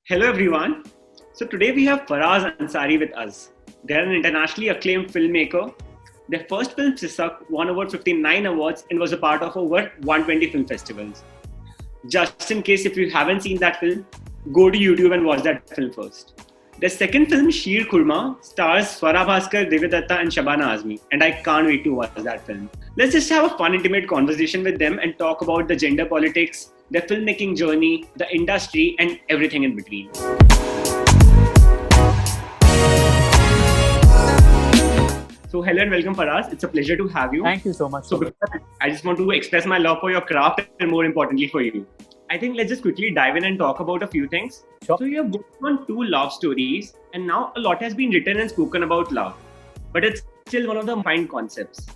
Hello everyone. So today we have Faraz Ansari with us. They're an internationally acclaimed filmmaker. Their first film, Sisak, won over 59 awards and was a part of over 120 film festivals. Just in case if you haven't seen that film, go to YouTube and watch that film first. Their second film, Sheer Kurma, stars Swara Bhaskar, Divya Datta and Shabana Azmi, and I can't wait to watch that film. Let's just have a fun, intimate conversation with them and talk about the gender politics, their filmmaking journey, the industry, and everything in between. So, hello and welcome, Faraz. It's a pleasure to have you. Thank you so much. So, I just want to express my love for your craft and more importantly for you. I think let's just quickly dive in and talk about a few things. Sure. So, you have worked on two love stories, and now a lot has been written and spoken about love, but it's still one of the fine concepts.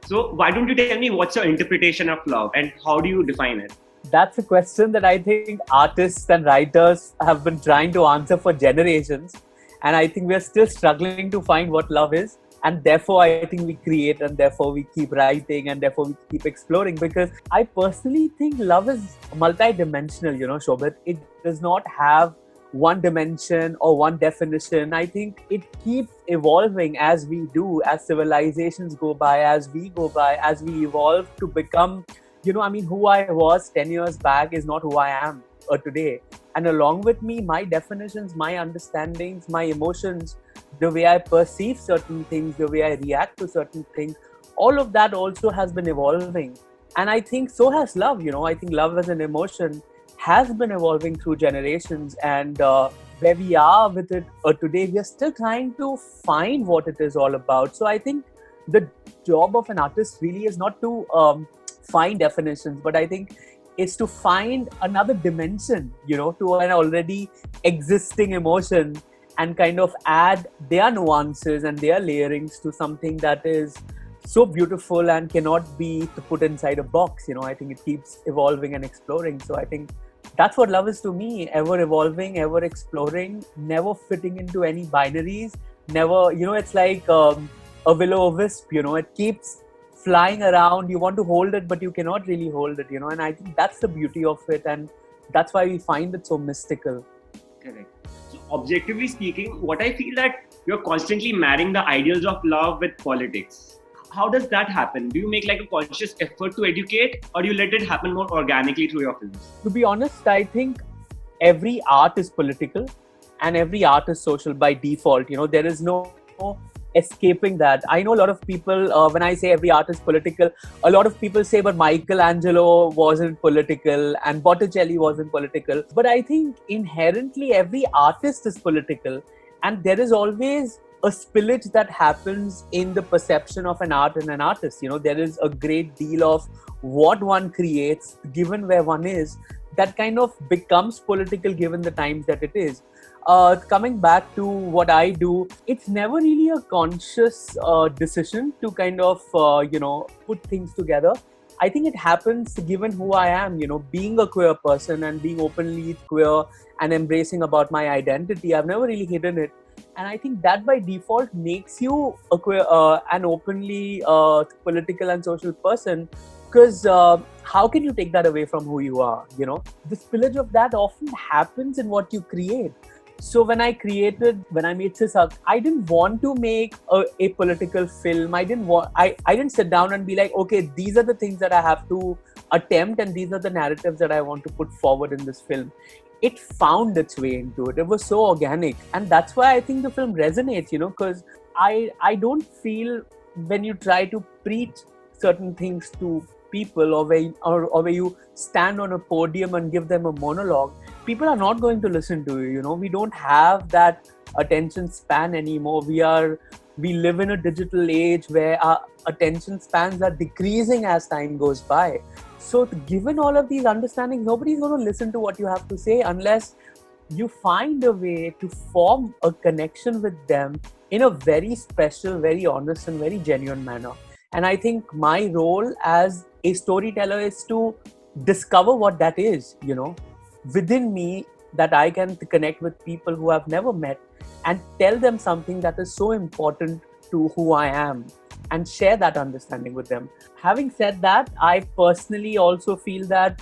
So, why don't you tell me what's your interpretation of love and how do you define it? That's a question that I think artists and writers have been trying to answer for generations. And I think we're still struggling to find what love is. And therefore, I think we create and therefore we keep writing and therefore we keep exploring, because I personally think love is multi-dimensional, Shobhit. It does not have one dimension or one definition. I think it keeps evolving as we do, as civilizations go by, as we go by, as we evolve to become, who I was 10 years back is not who I am today. And along with me, my definitions, my understandings, my emotions, the way I perceive certain things, the way I react to certain things, all of that also has been evolving. And I think so has love. I think love as an emotion has been evolving through generations. And where we are with it today, we are still trying to find what it is all about. So I think the job of an artist really is not to find definitions, but I think is to find another dimension, to an already existing emotion and kind of add their nuances and their layerings to something that is so beautiful and cannot be put inside a box. I think it keeps evolving and exploring. So I think that's what love is to me, ever evolving, ever exploring, never fitting into any binaries, never, it's like a will-o-wisp, it keeps flying around. You want to hold it, but you cannot really hold it, and I think that's the beauty of it, and that's why we find it so mystical. Correct. So, objectively speaking, what I feel that you're constantly marrying the ideals of love with politics. How does that happen? Do you make like a conscious effort to educate, or do you let it happen more organically through your films? To be honest, I think every art is political and every art is social by default. There is no escaping that. I know a lot of people, when I say every art is political, a lot of people say, but Michelangelo wasn't political and Botticelli wasn't political. But I think inherently every artist is political, and there is always a spillage that happens in the perception of an art and an artist. There is a great deal of what one creates, given where one is, that kind of becomes political given the times that it is. Coming back to what I do, it's never really a conscious decision to kind of, put things together. I think it happens given who I am, being a queer person and being openly queer and embracing about my identity. I've never really hidden it. And I think that by default makes you a queer, an openly political and social person. Because how can you take that away from who you are? The spillage of that often happens in what you create. So when I made Sisak, I didn't want to make a political film. I didn't sit down and be like, okay, these are the things that I have to attempt and these are the narratives that I want to put forward in this film. It found its way into it. It was so organic. And that's why I think the film resonates, because I don't feel when you try to preach certain things to people or where you stand on a podium and give them a monologue, people are not going to listen to you. We don't have that attention span anymore. We live in a digital age where our attention spans are decreasing as time goes by. So given all of these understandings, nobody's going to listen to what you have to say unless you find a way to form a connection with them in a very special, very honest and very genuine manner. And I think my role as a storyteller is to discover what that is, within me, that I can connect with people who I've never met and tell them something that is so important to who I am and share that understanding with them. Having said that, I personally also feel that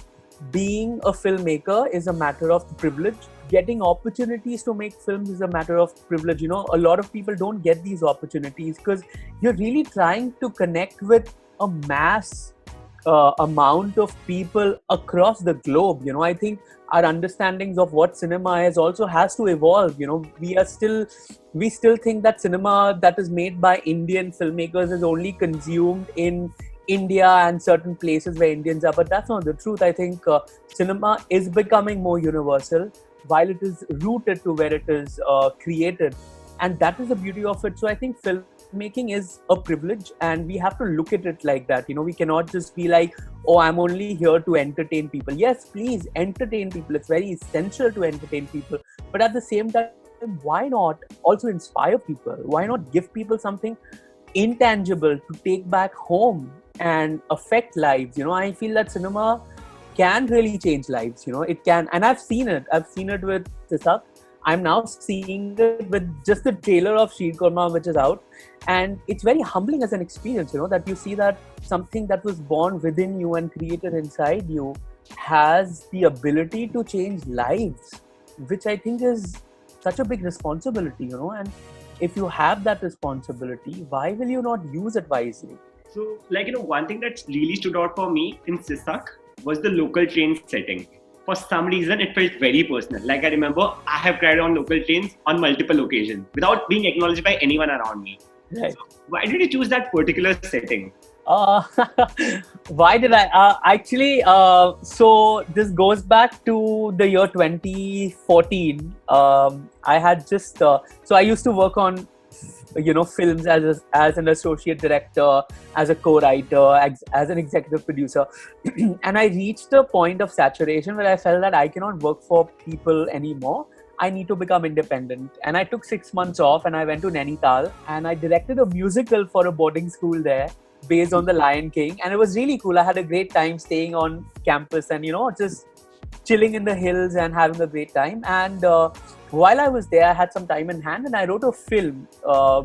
being a filmmaker is a matter of privilege. getting opportunities to make films is a matter of privilege. A lot of people don't get these opportunities because you're really trying to connect with a mass amount of people across the globe. I think our understandings of what cinema is also has to evolve. We still think that cinema that is made by Indian filmmakers is only consumed in India and certain places where Indians are, but that's not the truth. I think cinema is becoming more universal while it is rooted to where it is created, and that is the beauty of it. So I think filmmaking is a privilege, and we have to look at it like that. We cannot just be like, oh, I'm only here to entertain people. Yes, please entertain people. It's very essential to entertain people, but at the same time, why not also inspire people? Why not give people something intangible to take back home and affect lives? I feel that cinema can really change lives. It can, and I've seen it with Sisak. I'm now seeing it with just the trailer of Sheer Kurma, which is out, and it's very humbling as an experience, that you see that something that was born within you and created inside you has the ability to change lives, which I think is such a big responsibility, and if you have that responsibility, why will you not use it wisely? So, one thing that really stood out for me in Sisak was the local train setting. For some reason, it felt very personal. I remember I have cried on local trains on multiple occasions without being acknowledged by anyone around me. Right. So why did you choose that particular setting? Why did I? So this goes back to the year 2014. I had just, so I used to work on, films as an associate director, as a co-writer, as an executive producer. And I reached a point of saturation where I felt that I cannot work for people anymore. I need to become independent. And I took 6 months off and I went to Nainital and I directed a musical for a boarding school there based on The Lion King. And it was really cool. I had a great time staying on campus and, just chilling in the hills and having a great time. And while I was there, I had some time in hand and I wrote a film,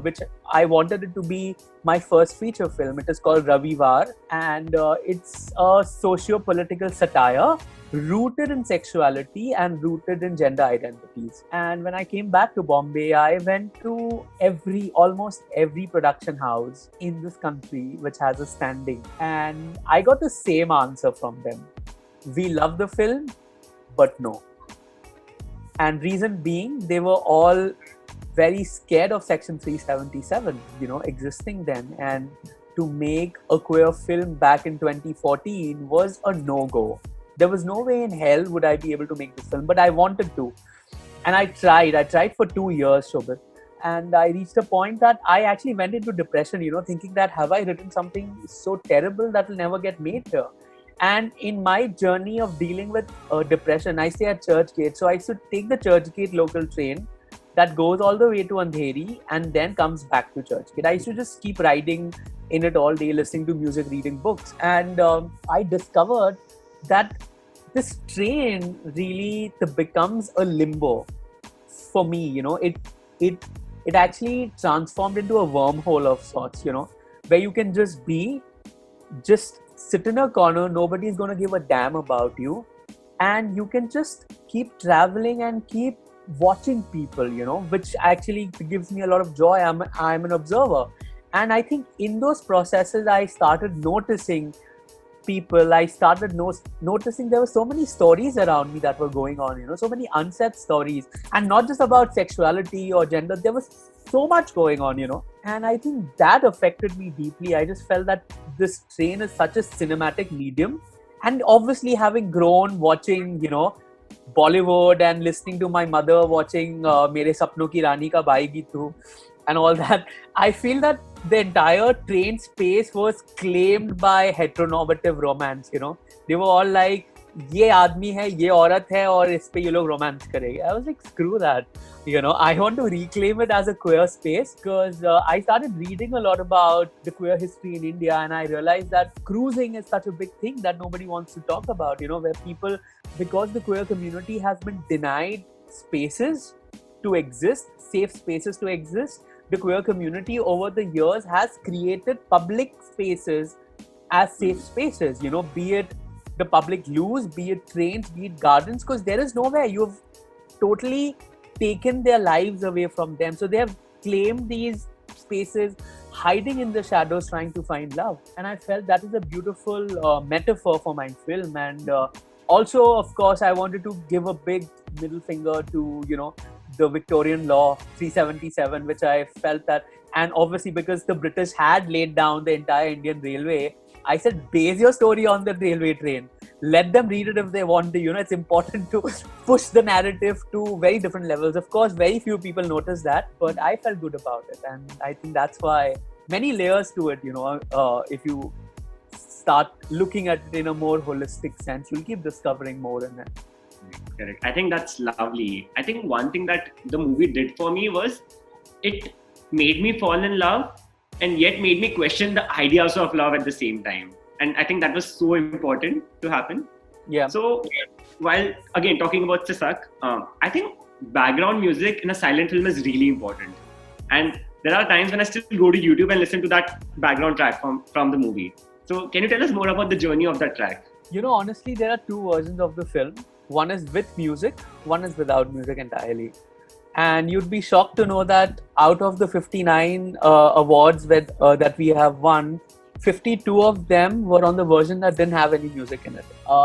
which I wanted it to be my first feature film. It is called Ravivar, and it's a socio-political satire rooted in sexuality and rooted in gender identities. And when I came back to Bombay, I went to almost every production house in this country which has a standing, and I got the same answer from them. We love the film, but no. And reason being, they were all very scared of Section 377, existing then. And to make a queer film back in 2014 was a no-go. There was no way in hell would I be able to make this film, but I wanted to. And I tried for 2 years, Shobit. And I reached a point that I actually went into depression, thinking that have I written something so terrible that will never get made here? And in my journey of dealing with depression, I stay at Churchgate. So I used to take the Churchgate local train that goes all the way to Andheri and then comes back to Churchgate. I used to just keep riding in it all day, listening to music, reading books. And I discovered that this train really becomes a limbo for me. It actually transformed into a wormhole of sorts, where you can just sit in a corner, nobody's going to give a damn about you, and you can just keep traveling and keep watching people, which actually gives me a lot of joy. I'm an observer, and I think in those processes I started noticing people. I started noticing there were so many stories around me that were going on, so many unsaid stories, and not just about sexuality or gender. There was so much going on, and I think that affected me deeply. I just felt that this train is such a cinematic medium, and obviously having grown watching, Bollywood and listening to my mother watching Mere Sapno Ki Rani Ka Aayegi Tu and all that, I feel that the entire train space was claimed by heteronormative romance. They were all like, ये आदमी है, ये औरत है और इस पे ये लोग romance करेंगे. I was like, screw that. I want to reclaim it as a queer space because I started reading a lot about the queer history in India, and I realized that cruising is such a big thing that nobody wants to talk about, where people, because the queer community has been denied spaces to exist, safe spaces to exist, the queer community over the years has created public spaces as safe spaces, be it the public loos, be it trains, be it gardens, because there is nowhere. totally taken their lives away from them. So they have claimed these spaces, hiding in the shadows, trying to find love. And I felt that is a beautiful metaphor for my film. And also, of course, I wanted to give a big middle finger to, the Victorian law 377, which I felt that, and obviously because the British had laid down the entire Indian railway, I said, base your story on the railway train. Let them read it if they want to. It's important to push the narrative to very different levels. Of course, very few people notice that, but I felt good about it. And I think that's why many layers to it, if you start looking at it in a more holistic sense, you'll keep discovering more in it. Correct. I think that's lovely. I think one thing that the movie did for me was it made me fall in love and yet made me question the ideas of love at the same time. And I think that was so important to happen. Yeah. So while again talking about Sisak, I think background music in a silent film is really important. And there are times when I still go to YouTube and listen to that background track from the movie. So can you tell us more about the journey of that track? Honestly, there are two versions of the film. One is with music, one is without music entirely. And you'd be shocked to know that out of the 59 awards that we have won, 52 of them were on the version that didn't have any music in it.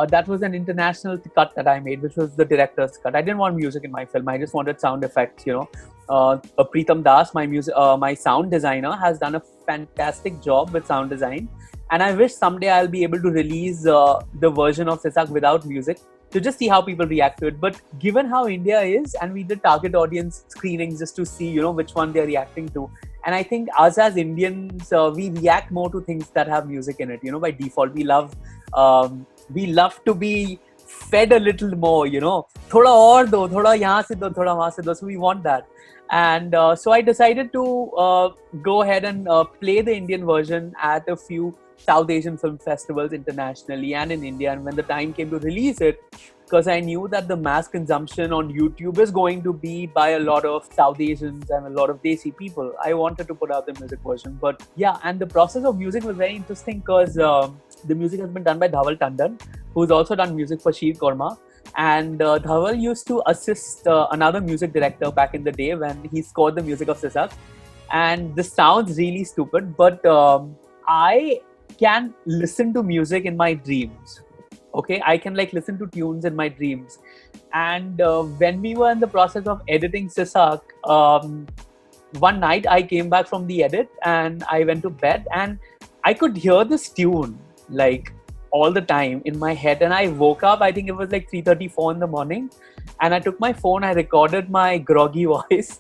That was an international cut that I made, which was the director's cut. I didn't want music in my film. I just wanted sound effects, Preetham Das, my sound designer, has done a fantastic job with sound design. And I wish someday I'll be able to release the version of Sisak without music to just see how people react to it. But given how India is, and we did target audience screenings just to see, which one they're reacting to. And I think us as Indians, we react more to things that have music in it. By default, we love to be fed a little more. Thoda aur do, thoda yahan se do, thoda wahan se do. So we want that. And so I decided to go ahead and play the Indian version at a few South Asian film festivals internationally and in India. And when the time came to release it, because I knew that the mass consumption on YouTube is going to be by a lot of South Asians and a lot of Desi people, I wanted to put out the music version. But yeah, and the process of music was very interesting because the music has been done by Dhaval Tandon, who's also done music for Sheer Korma. And Dhaval used to assist another music director back in the day when he scored the music of Sisak. And this sounds really stupid, but I can listen to music in my dreams. Okay, I can listen to tunes in my dreams. And when we were in the process of editing Sisak, one night I came back from the edit and I went to bed and I could hear this tune all the time in my head. And I woke up, I think it was 3:34 in the morning, and I took my phone, I recorded my groggy voice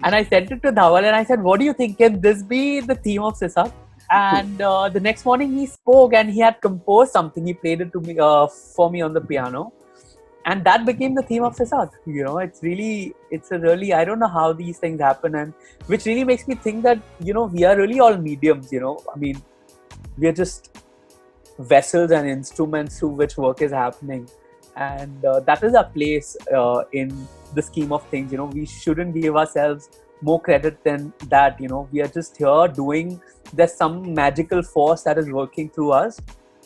and I sent it to Dhaval and I said, what do you think? Can this be the theme of Sisak? And the next morning he spoke and he had composed something. He played it to me for me on the piano, and that became the theme of Sisak. It's a really, I don't know how these things happen, and which really makes me think that we are really all mediums. I mean, we are just vessels and instruments through which work is happening, and that is our place in the scheme of things. We shouldn't give ourselves more credit than that. We are just here doing. There's some magical force that is working through us,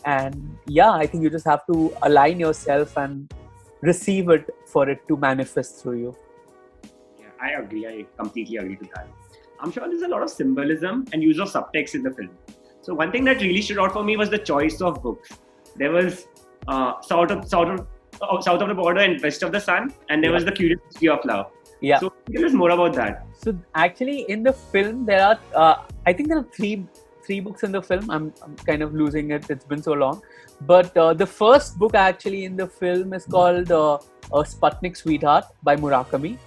and yeah, I think you just have to align yourself and receive it for it to manifest through you. Yeah, I agree. I completely agree to that. I'm sure there's a lot of symbolism and use of subtext in the film. So one thing that really stood out for me was the choice of books. There was south of the border and west of the sun, and there was the curious history of love. Yeah. So tell us more about that. So actually, in the film, there are I think there are three books in the film. I'm kind of losing it. It's been so long. But the first book actually in the film is called Sputnik Sweetheart by Murakami,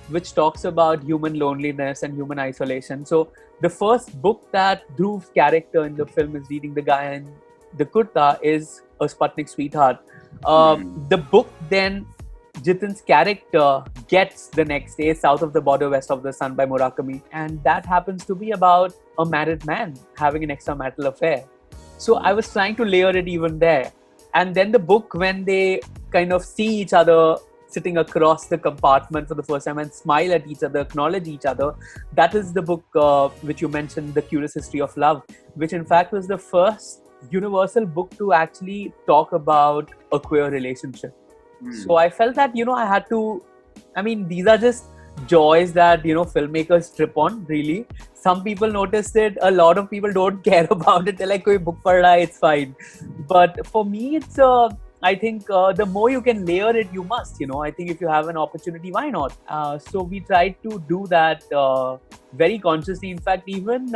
which talks about human loneliness and human isolation. So the first book that Dhruv's character in the film is reading, the guy in the kurta, is a Sputnik Sweetheart. The book then Jitin's character gets the next day, South of the Border, West of the Sun by Murakami. And that happens to be about a married man having an extramarital affair. So I was trying to layer it even there. And then the book, when they kind of see each other sitting across the compartment for the first time and smile at each other, acknowledge each other, that is the book which you mentioned, The Curious History of Love, which in fact was the first universal book to actually talk about a queer relationship. So I felt that, I had to I mean, these are just joys that, filmmakers trip on, really. Some people notice it, a lot of people don't care about it. They're like, koi book pad raha hai, it's fine. But for me, it's I think the more you can layer it, you must. I think if you have an opportunity, why not? So we try to do that very consciously. In fact, even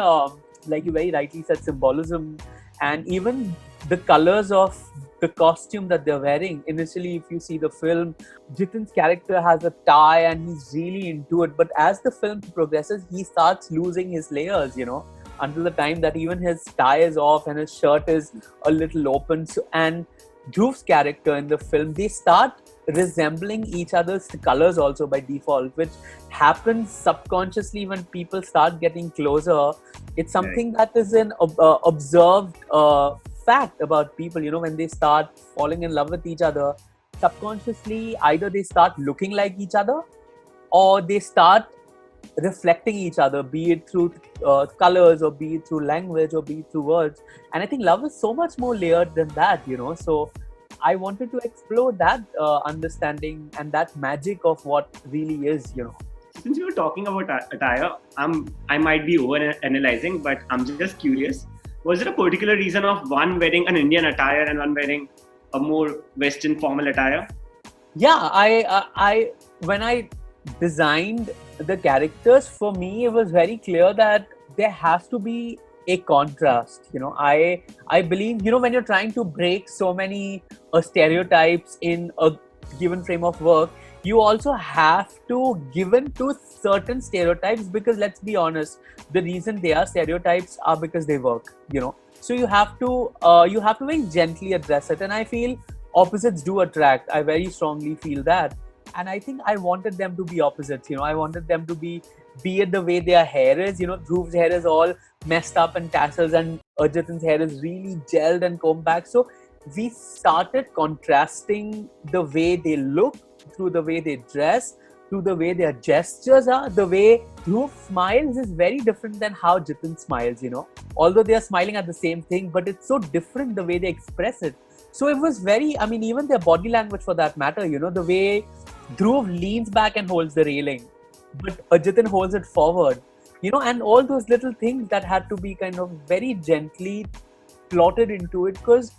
like you very rightly said, symbolism, and even the colors of the costume that they're wearing. Initially, if you see the film, Jitin's character has a tie and he's really into it. But as the film progresses, he starts losing his layers, until the time that even his tie is off and his shirt is a little open. So, and Dhruv's character in the film, they start resembling each other's colors also by default, which happens subconsciously when people start getting closer. It's something that is an observed fact about people. When they start falling in love with each other, subconsciously either they start looking like each other or they start reflecting each other, be it through colors or be it through language or be it through words. And I think love is so much more layered than that, so I wanted to explore that understanding and that magic of what really is. Since we were talking about attire, I might be over analyzing, but I'm just curious, was there a particular reason of one wearing an Indian attire and one wearing a more Western formal attire? Yeah, I when I designed the characters, for me it was very clear that there has to be a contrast. I believe, when you're trying to break so many stereotypes in a given frame of work, you also have to give in to certain stereotypes, because let's be honest, the reason they are stereotypes are because they work. So you have to very gently address it, and I feel opposites do attract. I very strongly feel that. And I think I wanted them to be opposites. I wanted them to be it the way their hair is. Dhruv's hair is all messed up and tassels, and Jitin's hair is really gelled and combed back. So we started contrasting the way they look, through the way they dress, through the way their gestures are. The way Dhruv smiles is very different than how Jitin smiles, Although they are smiling at the same thing, but it's so different the way they express it. So it was very, even their body language for that matter, the way Dhruv leans back and holds the railing, but Jitin holds it forward, and all those little things that had to be kind of very gently plotted into it, because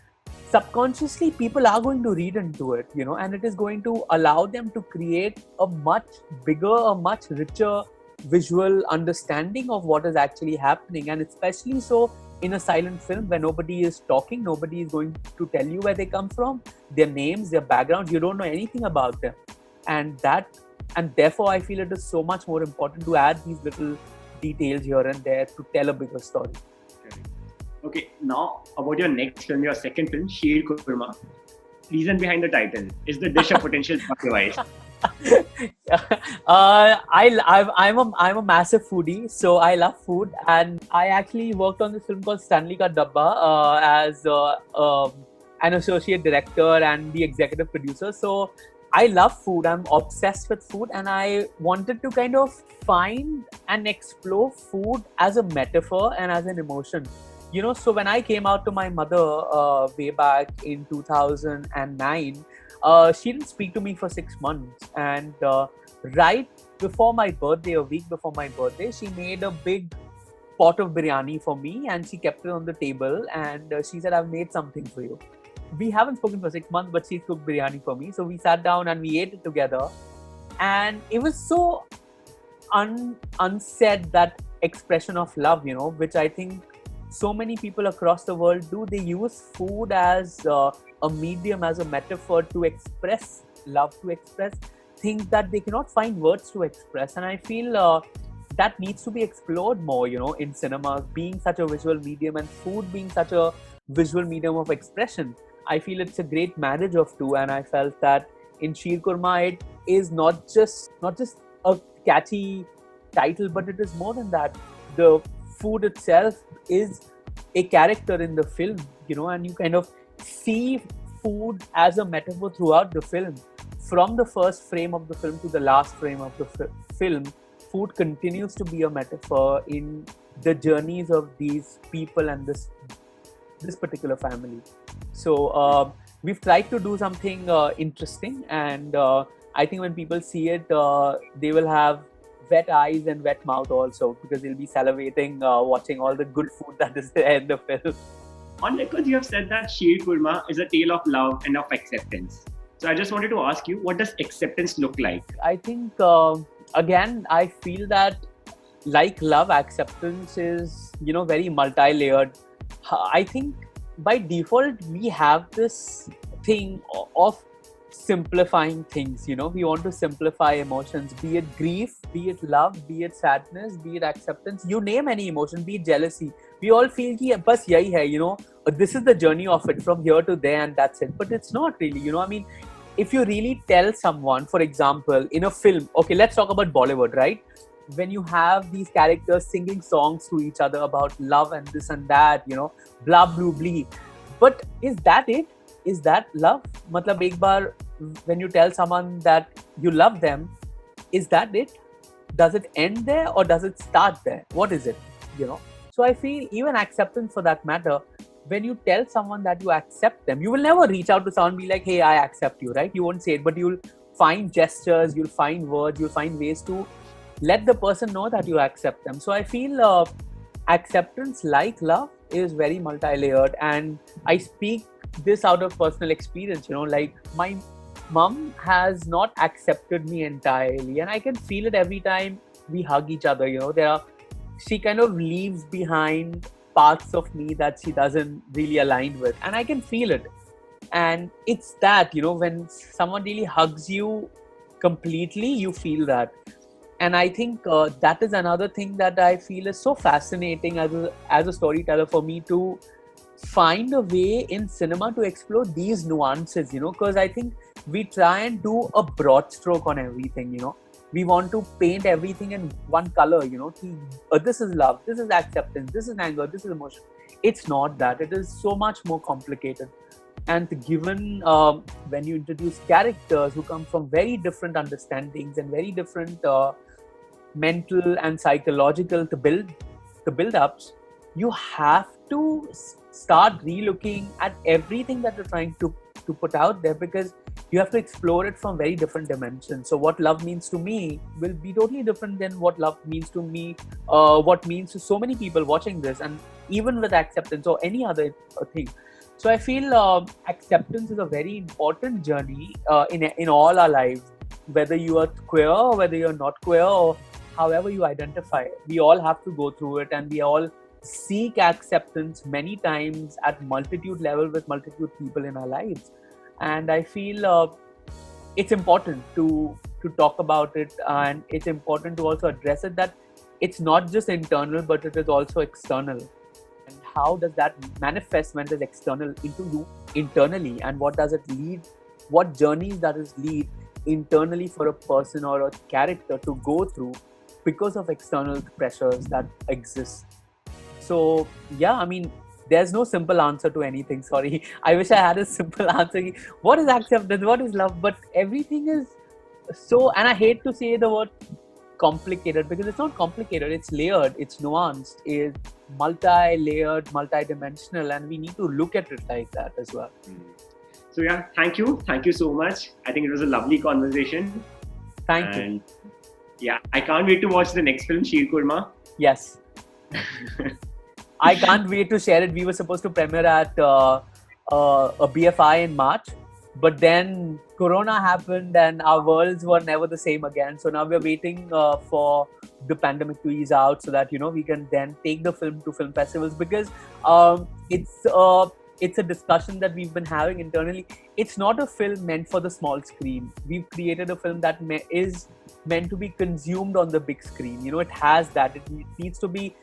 subconsciously people are going to read into it, and it is going to allow them to create a much bigger, a much richer visual understanding of what is actually happening. And especially so in a silent film where nobody is talking, nobody is going to tell you where they come from, their names, their backgrounds, you don't know anything about them. And therefore I feel it is so much more important to add these little details here and there to tell a bigger story. Okay, now about your next film, your second film, Sheer Kurma. Reason behind the title, is the dish a potential device? I'm a massive foodie, so I love food, and I actually worked on this film called Stanley Ka Dabba as an associate director and the executive producer. So I love food, I'm obsessed with food, and I wanted to kind of find and explore food as a metaphor and as an emotion. So when I came out to my mother way back in 2009, she didn't speak to me for 6 months. And right before my birthday, a week before my birthday, she made a big pot of biryani for me and she kept it on the table and she said, I've made something for you. We haven't spoken for 6 months, but she cooked biryani for me. So we sat down and we ate it together. And it was so unsaid, that expression of love, which I think so many people across the world do. They use food as a medium, as a metaphor to express love, to express things that they cannot find words to express. And I feel that needs to be explored more, in cinemas, being such a visual medium and food being such a visual medium of expression. I feel it's a great marriage of two, and I felt that in Sheer Kurma, it is not just a catchy title, but it is more than that. The food itself is a character in the film, and you kind of see food as a metaphor throughout the film. From the first frame of the film to the last frame of the film, food continues to be a metaphor in the journeys of these people and this particular family. So we've tried to do something interesting, and I think when people see it, they will have wet eyes and wet mouth also, because they'll be salivating watching all the good food that is there in the film. On record, you have said that Sheer Kurma is a tale of love and of acceptance. So I just wanted to ask you, what does acceptance look like? I think, again, I feel that like love, acceptance is, very multi-layered. I think by default, we have this thing of simplifying things. We want to simplify emotions, be it grief, be it love, be it sadness, be it acceptance. You name any emotion, be it jealousy. We all feel ki bas yahi hai, this is the journey of it from here to there and that's it. But it's not really, I mean, if you really tell someone, for example, in a film, okay, let's talk about Bollywood, right? When you have these characters singing songs to each other about love and this and that, blah, blue, blee. But is that it? Is that love? Matlab, ek baar, when you tell someone that you love them, is that it? Does it end there or does it start there? What is it? So I feel even acceptance for that matter, when you tell someone that you accept them, you will never reach out to someone and be like, hey, I accept you, right? You won't say it, but you'll find gestures, you'll find words, you'll find ways to let the person know that you accept them. So I feel acceptance, like love, is very multi-layered. And I speak this out of personal experience, like my mom has not accepted me entirely. And I can feel it every time we hug each other, she kind of leaves behind parts of me that she doesn't really align with, and I can feel it. And it's that, when someone really hugs you completely, you feel that. And I think that is another thing that I feel is so fascinating as a storyteller for me, to find a way in cinema to explore these nuances, because I think we try and do a broad stroke on everything, We want to paint everything in one color, this is love, this is acceptance, this is anger, this is emotion. It's not that. It is so much more complicated. And given when you introduce characters who come from very different understandings and very different mental and psychological to build-ups, you have to start relooking at everything that you're trying to put out there, because you have to explore it from very different dimensions. So what love means to me will be totally different than what love means to me, what means to so many people watching this, and even with acceptance or any other thing. So I feel acceptance is a very important journey in all our lives, whether you are queer or whether you're not queer, or however you identify. We all have to go through it, and we all seek acceptance many times at multitude level with multitude people in our lives. And I feel it's important to talk about it, and it's important to also address it, that it's not just internal, but it is also external. And how does that manifest when it is external into you internally, and what does it lead, what journeys does it lead internally for a person or a character to go through because of external pressures that exist. So yeah, I mean, there's no simple answer to anything. Sorry, I wish I had a simple answer. What is acceptance? What is love? But everything is so, and I hate to say the word complicated, because it's not complicated. It's layered, it's nuanced, it's multi-layered, multi-dimensional, and we need to look at it like that as well. So yeah, thank you so much. I think it was a lovely conversation. Thank you. Yeah, I can't wait to watch the next film, Sheer Kurma. Yes. I can't wait to share it. We were supposed to premiere at a BFI in March, but then Corona happened and our worlds were never the same again. So now we're waiting for the pandemic to ease out, so that we can then take the film to film festivals, because it's a discussion that we've been having internally. It's not a film meant for the small screen. We've created a film that is meant to be consumed on the big screen. It has that. It needs to be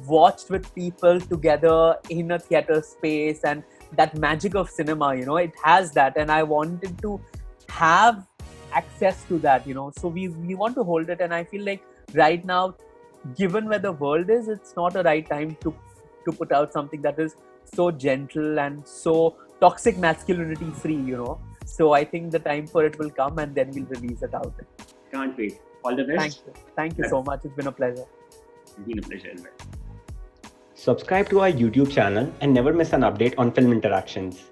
watched with people together in a theater space, and that magic of cinema, it has that. And I wanted to have access to that, so we want to hold it. And I feel like right now, given where the world is, it's not a right time to put out something that is so gentle and so toxic masculinity free, So I think the time for it will come, and then we'll release it out. Can't wait. All the best. Thank you so much. It's been a pleasure. It's been a pleasure. Subscribe to our YouTube channel and never miss an update on Film Interactions.